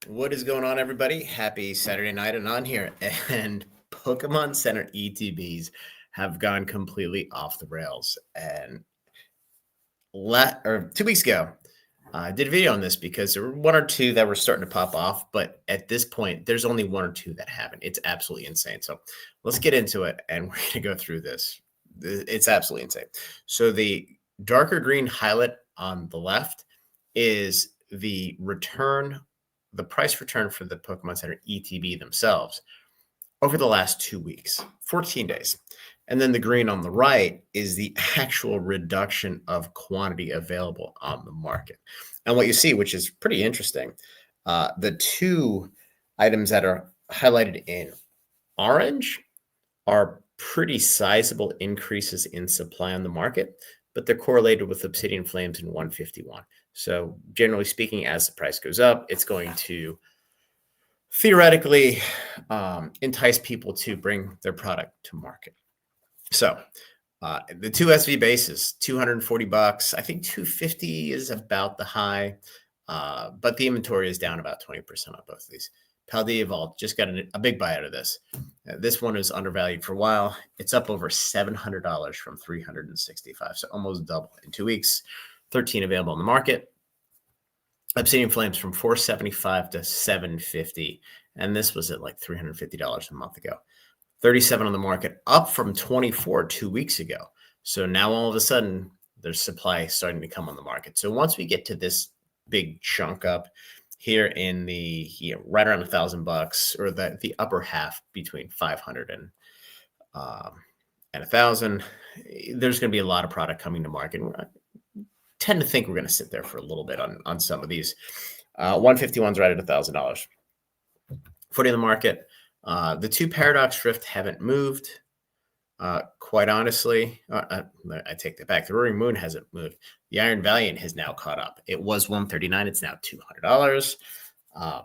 What is going on, everybody? Happy Saturday night and on here. And Pokemon Center ETBs have gone completely off the rails. And 2 weeks ago, I did a video on this because there were one or two that were starting to pop off. But at this point, there's only one or two that haven't. It's absolutely insane. So let's get into it and we're going to go through this. It's absolutely insane. So the darker green highlight on the left is the price return for the Pokemon Center ETB themselves over the last 2 weeks, 14 days. And then the green on the right is the actual reduction of quantity available on the market. And what you see, which is pretty interesting, the two items that are highlighted in orange are pretty sizable increases in supply on the market, but they're correlated with Obsidian Flames in 151. So generally speaking, as the price goes up, it's going to theoretically entice people to bring their product to market. So the two SV bases, $240. I think 250 is about the high, but the inventory is down about 20% on both of these. Paldea Evolved just got a big buy out of this. This one is undervalued for a while. It's up over $700 from $365, so almost double in 2 weeks. 13 available on the market. Obsidian Flames from $475 to $750, and this was at like $350 a month ago. 37 on the market, up from 24 2 weeks ago. So now all of a sudden, there's supply starting to come on the market. So once we get to this big chunk up here in the right around $1,000, or the upper half between 500 and 1,000, there's going to be a lot of product coming to market. Tend to think we're going to sit there for a little bit on some of these. 151's right at $1,000. 40 in the market. The two Paradox Rift haven't moved. Quite honestly, I take that back. The Roaring Moon hasn't moved. The Iron Valiant has now caught up. It was $139. It's now $200.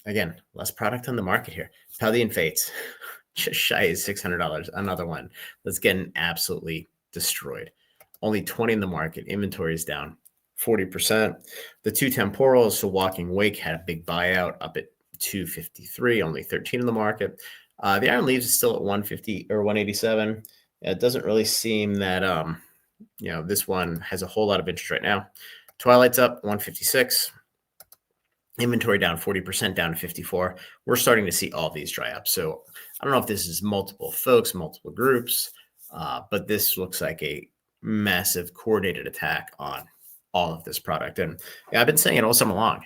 Again, less product on the market here. Paldean Fates, just shy of $600. Another one that's getting absolutely destroyed. Only 20 in the market. Inventory is down 40%. The two Temporals, so Walking Wake, had a big buyout up at 253, only 13 in the market. The Iron Leaves is still at 150 or 187. It doesn't really seem that this one has a whole lot of interest right now. Twilight's up 156. Inventory down 40%, down to 54. We're starting to see all these dry up. So I don't know if this is multiple folks, multiple groups, but this looks like a massive coordinated attack on all of this product. And I've been saying it all summer long.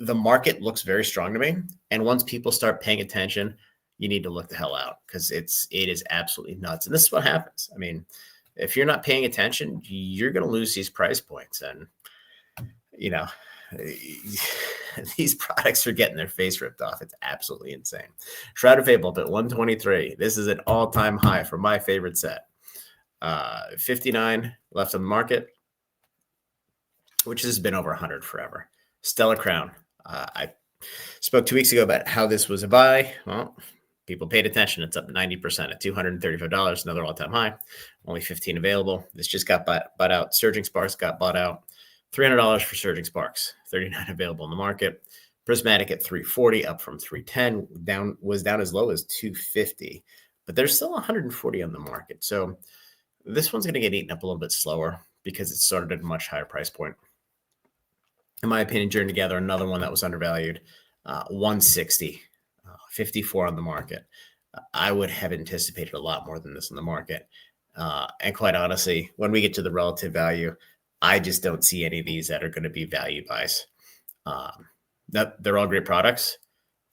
The market looks very strong to me. And once people start paying attention, you need to look the hell out, because it is absolutely nuts. And this is what happens. I mean, if you're not paying attention, you're going to lose these price points. And, these products are getting their face ripped off. It's absolutely insane. Shroud of Fable at 123. This is an all-time high for my favorite set. 59 left on the market, which has been over 100 forever. Stellar Crown. I spoke 2 weeks ago about how this was a buy. Well, people paid attention. It's up 90% at $235, another all-time high. Only 15 available. This just got bought out. Surging Sparks got bought out. $300 for Surging Sparks. 39 available in the market. Prismatic at 340, up from 310. Was down as low as 250, but there's still 140 on the market. So this one's going to get eaten up a little bit slower because it started at a much higher price point. In my opinion, Journey Together, another one that was undervalued, 160, 54 on the market. I would have anticipated a lot more than this in the market. And quite honestly, when we get to the relative value, I just don't see any of these that are going to be value buys. They're all great products.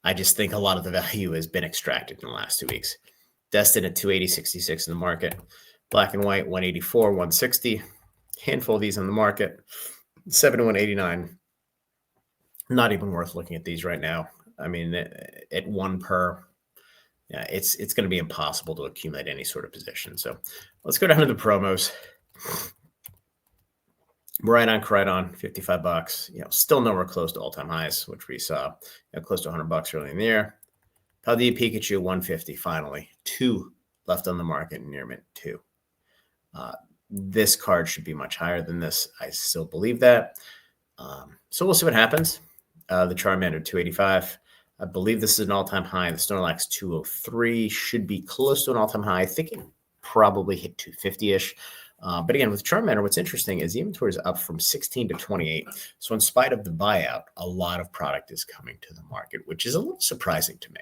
I just think a lot of the value has been extracted in the last 2 weeks. Destined at 280.66 in the market. Black and White, 184, 160. Handful of these on the market. 71.89. Not even worth looking at these right now. I mean, at one per, it's going to be impossible to accumulate any sort of position. So let's go down to the promos. Right on, $55. Still nowhere close to all-time highs, which we saw close to $100 early in the year. Paldea Pikachu, 150. Finally, 2 left on the market. Near mint 2. This card should be much higher than this. I still believe that. So we'll see what happens. The Charmander 285. I believe this is an all-time high. The Snorlax 203 should be close to an all-time high. I think it probably hit 250-ish. But again, with Charmander, what's interesting is the inventory is up from 16 to 28. So in spite of the buyout, a lot of product is coming to the market, which is a little surprising to me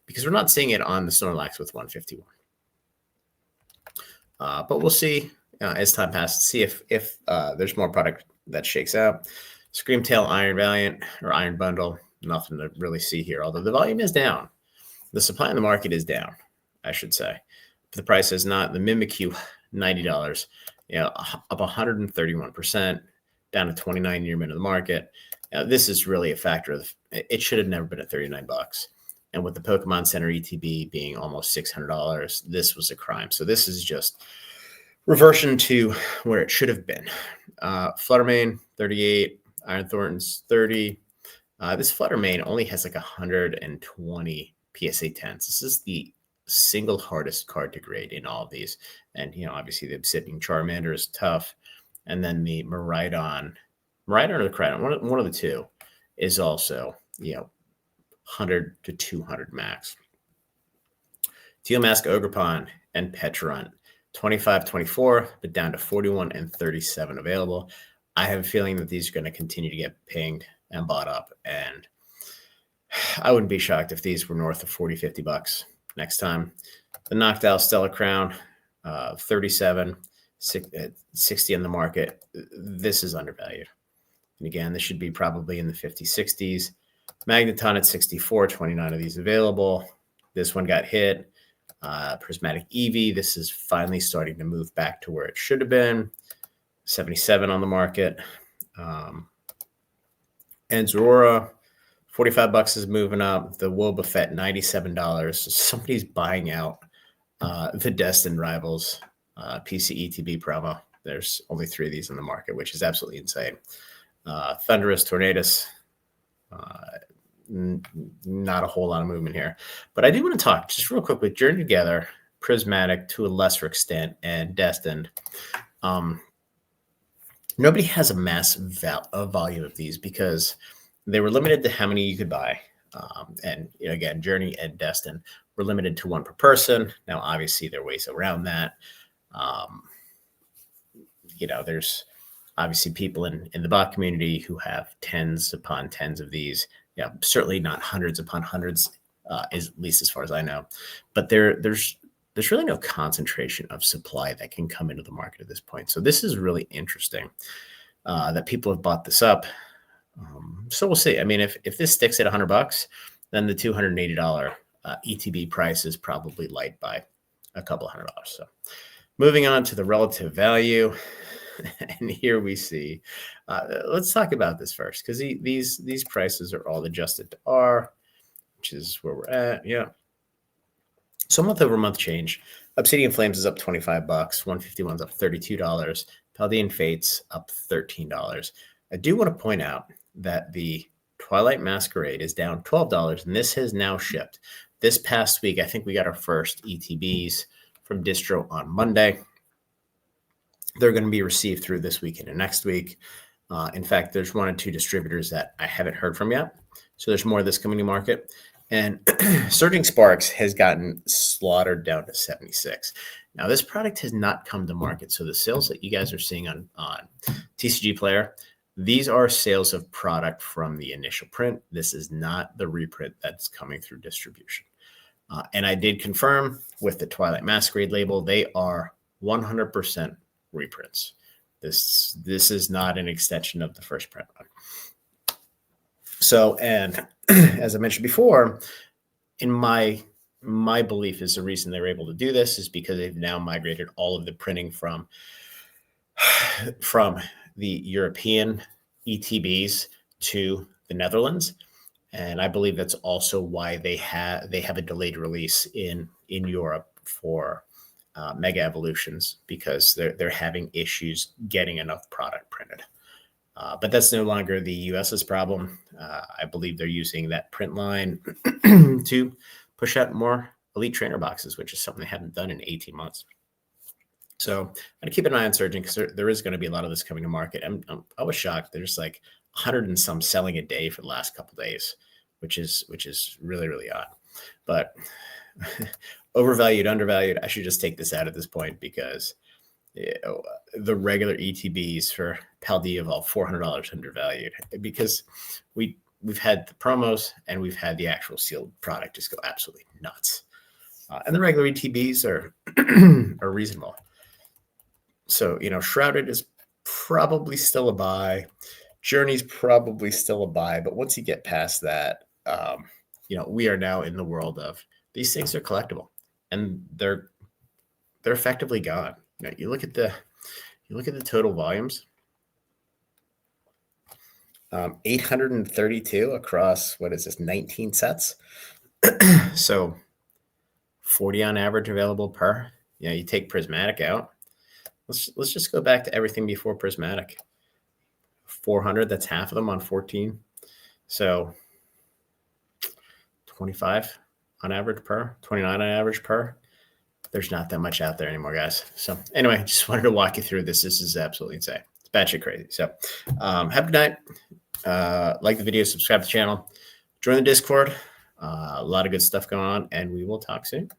because we're not seeing it on the Snorlax with 151. But we'll see as time passes, see if there's more product that shakes out. Screamtail Iron Valiant or Iron Bundle, nothing to really see here, although the volume is down. The supply in the market is down, I should say. But the price is not. The Mimikyu, $90, up 131%, down to 29-year min of the market. This is really a factor of it should have never been at $39. And with the Pokemon Center ETB being almost $600, this was a crime. So this is just reversion to where it should have been. Fluttermane, 38. Iron Thornton's 30. This Fluttermane only has like 120 PSA 10s. This is the single hardest card to grade in all of these. And, obviously the Obsidian Charmander is tough. And then the Miraidon or the Cradon, one of the two, is also, 100 to 200 max. Teal Mask, Ogerpon, and Petrunt, 25, 24, but down to 41 and 37 available. I have a feeling that these are going to continue to get pinged and bought up. And I wouldn't be shocked if these were north of 40, 50 bucks next time. The Knocked Out Stellar Crown, 37, 60 on the market. This is undervalued. And again, this should be probably in the 50s, 60s. Magneton at 64, 29 of these available. This one got hit. Prismatic Eevee, this is finally starting to move back to where it should have been. 77 on the market. And Zorora, 45 bucks is moving up. The Wobbuffet, $97. Somebody's buying out the Destined Rivals PC ETB promo. There's only 3 of these in the market, which is absolutely insane. Thunderous Tornadus, not a whole lot of movement here. But I do want to talk just real quick with Journey Together, Prismatic to a lesser extent, and Destined. Nobody has a massive volume of these because they were limited to how many you could buy. And again, Journey and Destined were limited to 1 per person. Now, obviously, there are ways around that. There's obviously people in the bot community who have tens upon tens of these. Yeah, certainly not hundreds upon hundreds, at least as far as I know. But there's really no concentration of supply that can come into the market at this point. So this is really interesting that people have bought this up. So we'll see. I mean, if this sticks at $100, then the $280 ETB price is probably light by a couple $100. So moving on to the relative value. And here we see, let's talk about this first, because these prices are all adjusted to R, which is where we're at. Yeah. So month over month change. Obsidian Flames is up 25 bucks. 151's up $32. Paldean Fates up $13. I do want to point out that the Twilight Masquerade is down $12, and this has now shipped. This past week, I think we got our first ETBs from Distro on Monday. They're going to be received through this weekend and next week. In fact, there's 1 or 2 distributors that I haven't heard from yet. So there's more of this coming to market. And Surging Sparks has gotten slaughtered down to 76. Now, this product has not come to market. So the sales that you guys are seeing on TCG Player, these are sales of product from the initial print. This is not the reprint that's coming through distribution. And I did confirm with the Twilight Masquerade label, they are 100% reprints. This is not an extension of the first print run. So, and as I mentioned before, in my belief is the reason they were able to do this is because they've now migrated all of the printing from the European ETBs to the Netherlands. And I believe that's also why they have a delayed release in Europe for Mega Evolutions, because they're having issues getting enough product printed. But that's no longer the US's problem. I believe they're using that print line to push out more Elite Trainer boxes, which is something they haven't done in 18 months. So I'm going to keep an eye on Surging because there is going to be a lot of this coming to market. I was shocked. There's like 100 and some selling a day for the last couple of days, which is really, really odd. But overvalued, undervalued, I should just take this out at this point because the regular ETBs for Paldea of all $400 undervalued, because we've had the promos and we've had the actual sealed product just go absolutely nuts. And the regular ETBs are are reasonable. So, Shrouded is probably still a buy. Journey's probably still a buy. But once you get past that, we are now in the world of these things are collectible and they're effectively gone. You look at the total volumes. 832 across, what is this, 19 sets? So 40 on average available per. You take Prismatic out. Let's just go back to everything before Prismatic. 400, that's half of them on 14. So 25 on average per, 29 on average per. There's not that much out there anymore, guys. So anyway, just wanted to walk you through this. This is absolutely insane. It's batshit crazy. So have a good night. Like the video, subscribe to the channel, join the Discord. A lot of good stuff going on, and we will talk soon.